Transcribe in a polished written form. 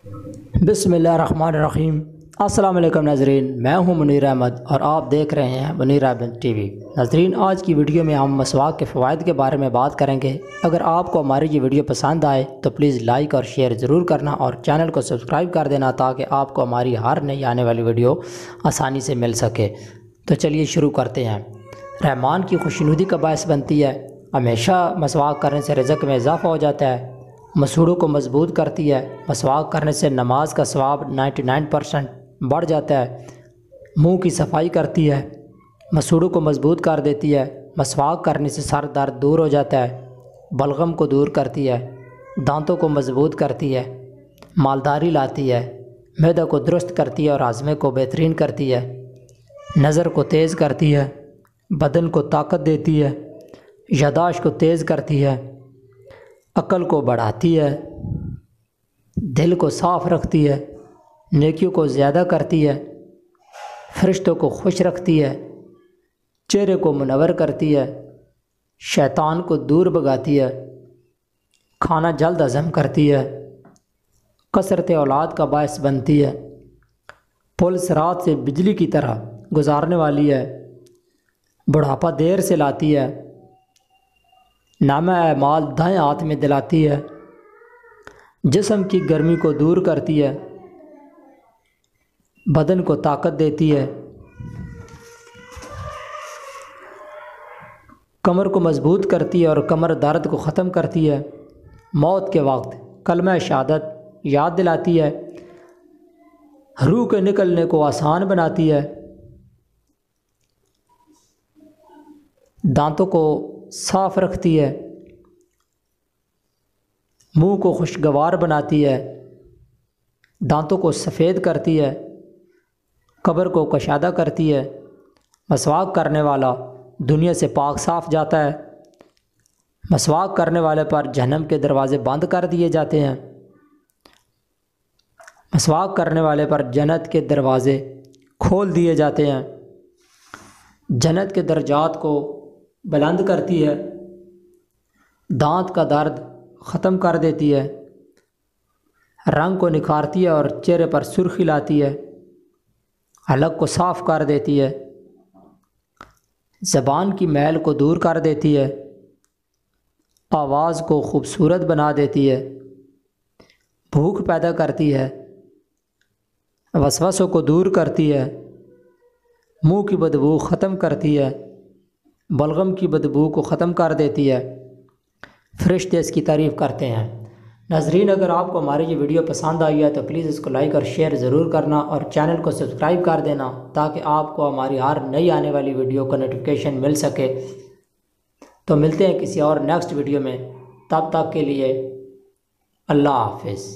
बिस्मिल्लाहिर्रहमानिर्रहीम। अस्सलाम वालेकुम नाज़रीन, मैं हूं मुनीर अहमद और आप देख रहे हैं मुनीर अहमद टीवी। नाज़रीन, आज की वीडियो में हम मसवाक के फ़वाइद के बारे में बात करेंगे। अगर आपको हमारी ये वीडियो पसंद आए तो प्लीज़ लाइक और शेयर ज़रूर करना और चैनल को सब्सक्राइब कर देना ताकि आपको हमारी हर नई आने वाली वीडियो आसानी से मिल सके। तो चलिए शुरू करते हैं। रहमान की खुशनुदी का बायस बनती है। हमेशा मसवाक करने से रिज़्क़ में इजाफ़ा हो जाता है। मसूड़ों को मजबूत करती है। मसवाक करने से नमाज का सवाब 99% बढ़ जाता है। मुंह की सफाई करती है। मसूड़ों को मजबूत कर देती है। मसवाक करने से सर दर्द दूर हो जाता है। बलगम को दूर करती है। दांतों को मजबूत करती है। मालदारी लाती है। मैदा को दुरुस्त करती है और हाजमे को बेहतरीन करती है। नज़र को तेज़ करती है। बदन को ताकत देती है। यादाश्त को तेज़ करती है। अक्ल को बढ़ाती है। दिल को साफ़ रखती है। नेकियों को ज़्यादा करती है। फरिश्तों को खुश रखती है। चेहरे को मुनव्वर करती है। शैतान को दूर भगाती है। खाना जल्द हज़म करती है। कसरत औलाद का बायस बनती है। पुल सिरात से बिजली की तरह गुजारने वाली है। बुढ़ापा देर से लाती है। नामा माल दाएं हाथ में दिलाती है। जिस्म की गर्मी को दूर करती है। बदन को ताकत देती है। कमर को मजबूत करती है और कमर दर्द को ख़त्म करती है। मौत के वक्त कलमा शहादत याद दिलाती है। रूह के निकलने को आसान बनाती है। दांतों को साफ रखती है। मुंह को खुशगवार बनाती है। दांतों को सफ़ेद करती है। कब्र को कशादा करती है। मसवाक करने वाला दुनिया से पाक साफ जाता है। मसवाक करने वाले पर जहन्नम के दरवाज़े बंद कर दिए जाते हैं। मसवाक करने वाले पर जन्नत के दरवाज़े खोल दिए जाते हैं। जन्नत के दर्जात को बुलंद करती है। दांत का दर्द ख़त्म कर देती है। रंग को निखारती है और चेहरे पर सुर्खी लाती है। हलक को साफ़ कर देती है। ज़बान की मैल को दूर कर देती है। आवाज़ को खूबसूरत बना देती है। भूख पैदा करती है। वसवसों को दूर करती है। मुंह की बदबू ख़त्म करती है। बलगम की बदबू को ख़त्म कर देती है। फरिश्ते इसकी तारीफ़ करते हैं। नाज़रीन, अगर आपको हमारी ये वीडियो पसंद आई है तो प्लीज़ इसको लाइक और शेयर ज़रूर करना और चैनल को सब्सक्राइब कर देना ताकि आपको हमारी हर नई आने वाली वीडियो का नोटिफिकेशन मिल सके। तो मिलते हैं किसी और नेक्स्ट वीडियो में। तब तक के लिए अल्लाह हाफ़िज़।